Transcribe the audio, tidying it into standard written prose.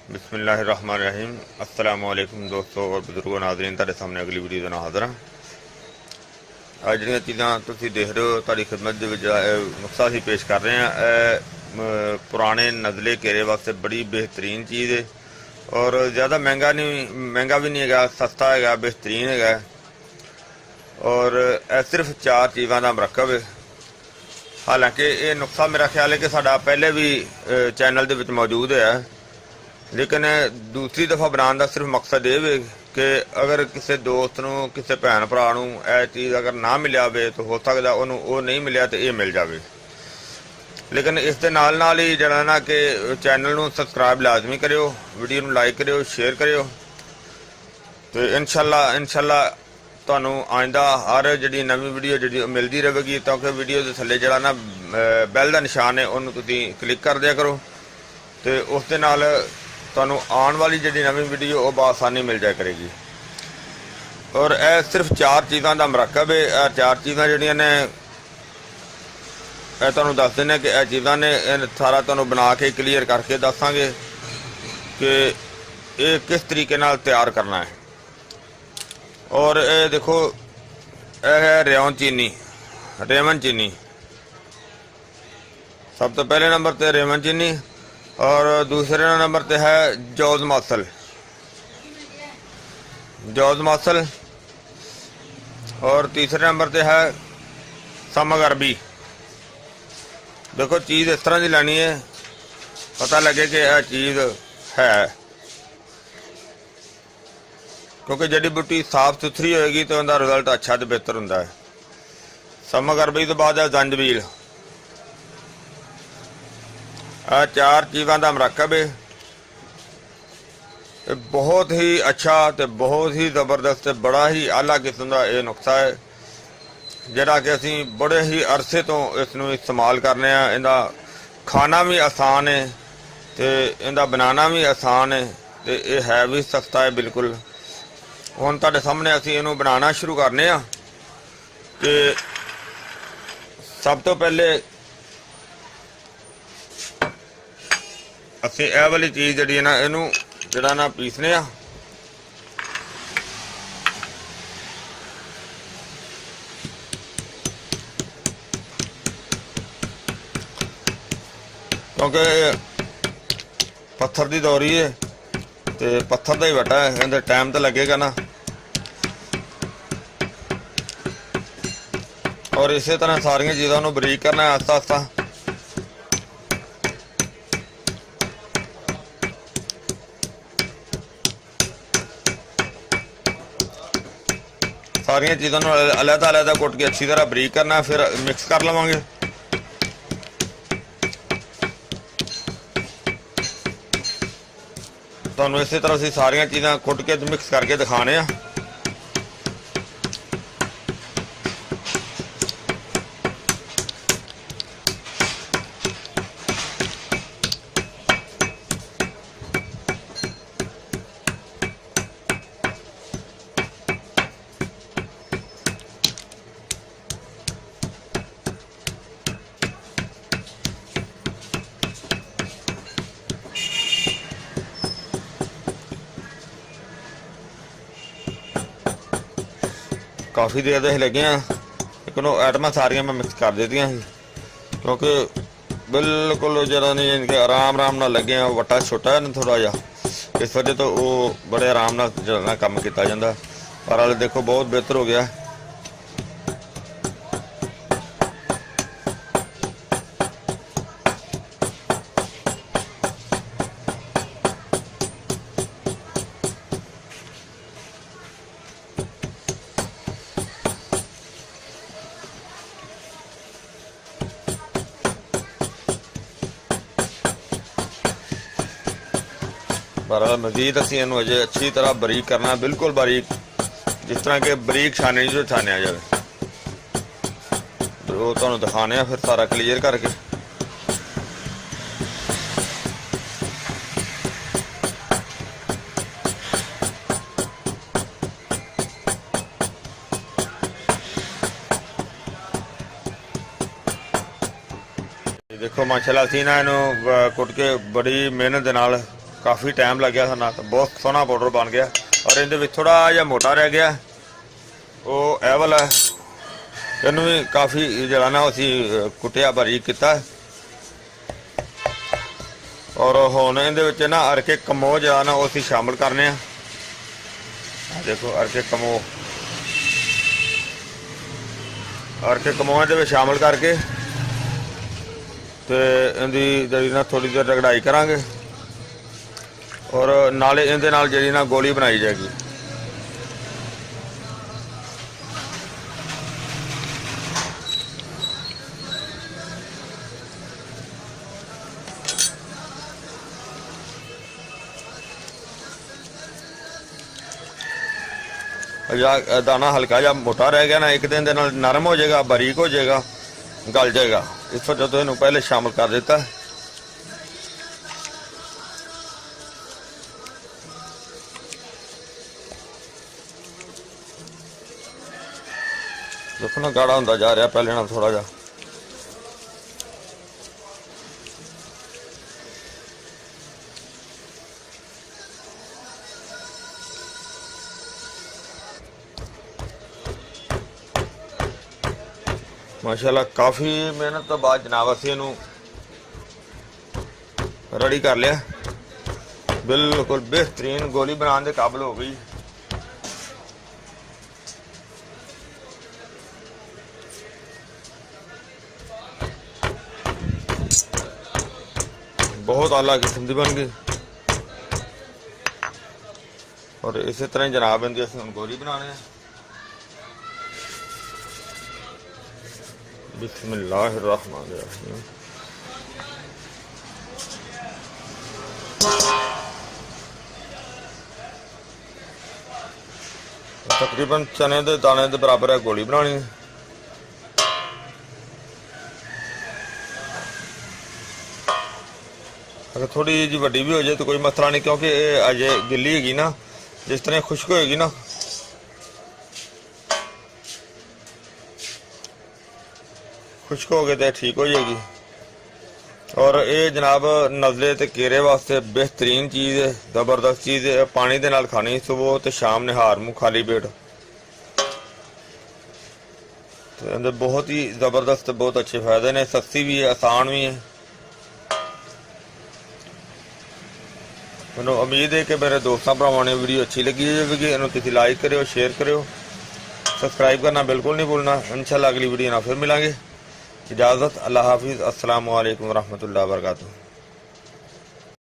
बिस्मिल्लाहिर्रहमानिर्रहीम। अस्सलामुअलैकुम दोस्तों और बुजुर्गों नाज़रीन, तुहाडे सामने अगली वीडियो दे नाल हाज़र हां। ਅੱਜ ਜਿਹੜੀਆਂ ਚੀਜ਼ਾਂ ਤੁਸੀਂ ਦੇਖ ਰਹੇ ਹੋ ਤੁਹਾਡੀ ਖਿਦਮਤ ਦੇ ਵਿੱਚ ਨੁਕਸਾ ਅਸੀਂ ਪੇਸ਼ ਕਰ ਰਹੇ ਹਾਂ। ਪੁਰਾਣੇ ਨਜ਼ਲੇ ਘੇਰੇ ਵਾਸਤੇ ਬੜੀ ਬਿਹਤਰੀਨ ਚੀਜ਼ ਹੈ ਔਰ ਜ਼ਿਆਦਾ ਮਹਿੰਗਾ ਵੀ ਨਹੀਂ ਹੈਗਾ, ਸਸਤਾ ਹੈਗਾ, ਬਿਹਤਰੀਨ ਹੈਗਾ ਔਰ ਇਹ ਸਿਰਫ 4 ਚੀਜ਼ਾਂ ਦਾ ਮਰਕਬ ਹੈ। ਹਾਲਾਂਕਿ ਇਹ ਨੁਕਸਾ ਮੇਰਾ ਖਿਆਲ ਹੈ ਕਿ ਸਾਡਾ ਪਹਿਲੇ ਵੀ ਚੈਨਲ ਦੇ ਵਿੱਚ ਮੌਜੂਦ ਹੈ, लेकिन दूसरी दफ़ा बनाने का सिर्फ मकसद ये कि अगर किसी दोस्त नूं किसी भैन भरा नूं यह चीज़ अगर ना मिलिया हो तो हो सकता उन्होंने वो नहीं मिलिया तो ये मिल जाए। लेकिन इस दे नाल नाल ही जरा ना कि चैनल नूं सबसक्राइब लाजमी करियो, वीडियो नूं लाइक करियो, शेयर करियो तो इंशाअल्लाह तुहानूं आइंदा हर जी नवी वीडियो जी मिलती रहेगी। ताकि वीडियो के थल्ले जरा ना बैल का निशान है उन्होंने तुसीं क्लिक कर दिया करो तो उस दे नाल ਤੁਹਾਨੂੰ आने वाली जी नवी वीडियो वो बआसानी मिल जाया करेगी। और यह सिर्फ 4 चीज़ों का मरकब है। यह 4 चीज़ां जिहड़ियां ने तुहानूं दस देने कि यह चीज़ां ने सारा तुहानूं बना के क्लीयर करके दसांगे कि ये किस तरीके नाल तैयार करना है। और ये देखो यह है रेमन चीनी। सब तो पहले नंबर पर रेमन चीनी और दूसरे नंबर पे है जौज मासल और तीसरे नंबर पे है समग अरबी। देखो चीज़ इस तरह की लेनी है पता लगे कि यह चीज़ है, क्योंकि जड़ी बूटी साफ सुथरी होएगी तो उनका रिजल्ट अच्छा तो बेहतर होता है। समग अरबी तो बाद है जंजबील। 4 चीज़ों का मरकब है। बहुत ही अच्छा तो बहुत ही ज़बरदस्त बड़ा ही आला किस्म का यह नुस्खा है जिहड़ा कि असीं बड़े ही अरसे तो इसनूं इस्तेमाल करने आ। इहदा खाना भी आसान है तो इहदा बनाना भी आसान है तो यह है भी सस्ता है बिल्कुल। हुण तुहाडे सामने असीं इहनूं बनाना शुरू करने आ कि सब तो पहले ਅਸੀਂ ਇਹ वाली चीज़ जी ना इनू जरा ना पीसने आ। क्योंकि पत्थर की दौरी है तो पत्थर का ही वटा है, इहदे टाइम तो लगेगा ना। और इस तरह सारिया चीज़ों को बरीक करना है आस्ता आस्ता। सारिया चीज़ों को अलग कुट के अच्छी तरह बरीक करना, फिर मिक्स कर लवांगे। तुहानूं इस तरह से सारिया चीज़ां कुट के मिक्स करके दिखाने आ। काफ़ी देर से लगे हैं लेकिन वो आइटम सारिया मैं मिक्स कर देती क्योंकि बिल्कुल जरा नहीं इनके आराम ना लगे हैं। वटा छोटा है ना थोड़ा जा, इस वजह तो वो बड़े आराम ना काम किया जाता। पर हाल देखो बहुत बेहतर हो गया। पर मजीद असी इनू अजे अच्छी तरह बरीक करना, बिल्कुल बारीक, जिस तरह के बरीक छाने जो छानिया जाए तो वो तुहानूं दिखाने फिर सारा क्लीयर करके। देखो माशाल्लाह असीं ना इनू कुट के बड़ी मेहनत दे नाल काफ़ी टाइम लग गया साना, तो बहुत सोहना पाउडर बन गया। और इहदे थोड़ा जिहा मोटा रह गया, वो एह वाला है, इनू भी काफ़ी जिहड़ा ना असीं कुटिया बारीक किया। और हुण इहदे विच ना अरके कमो जिहड़ा ना वो असीं शामिल करने आ। देखो अरके कमो, अरके कमो इहदे विच शामिल करके ते इहदी जिहड़ी ना थोड़ी देर रगड़ाई करांगे और नाले इहदे नाल जिहड़ी ना गोली बनाई जाएगी। दाना हल्का जा मोटा रह गया ना, एक दिन दे नाल नरम हो जाएगा, बारीक हो जाएगा, गल जाएगा। इस वजह तो इन्हू पहले शामिल कर दिता। देखो ना गाढ़ा होंदा जा रहा पहले ना थोड़ा जा। माशाल्लाह काफ़ी मेहनत तो बाद जनाब असीं इहनूं रेडी कर लिया, बिल्कुल बेहतरीन गोली बनाने के काबिल हो गई। बहुत आला किस्म की बन गई। और इस तरह जनाब इनकी असीं हुण गोली बनाने हैं। बिस्मिल्लाहिर्रहमानिर्रहीम। तकरीबन चने के दाने के बराबर है गोली बनानी है। अगर थोड़ी जी वड्डी भी हो जाए तो कोई मसला नहीं, क्योंकि अजे गिली हैगी ना, जिस तरह खुश्क होएगी ना खुश्क हो गए तो ठीक हो जाएगी। और ये जनाब नज़ले ते केरे वास्ते बेहतरीन चीज़ है, जबरदस्त चीज़ है। पानी दे नाल खानी सुबह तो शाम निहार मुँह खाली पेट, तो बहुत ही ज़बरदस्त, बहुत अच्छे फायदे ने। सस्ती भी है, आसान भी है। मैनूं उम्मीद है कि मेरे दोस्तों भरावां ने वीडियो अच्छी लगी होगी। इन्हूं तुसीं लाइक करियो, शेयर करियो, सबसक्राइब करना बिल्कुल नहीं भूलना। इंशाअल्लाह अगली वीडियो ना फिर मिलांगे। इजाज़त, अल्लाह हाफिज़, अस्सलामु अलैकुम रहमतुल्लाहि व बरकातुहू।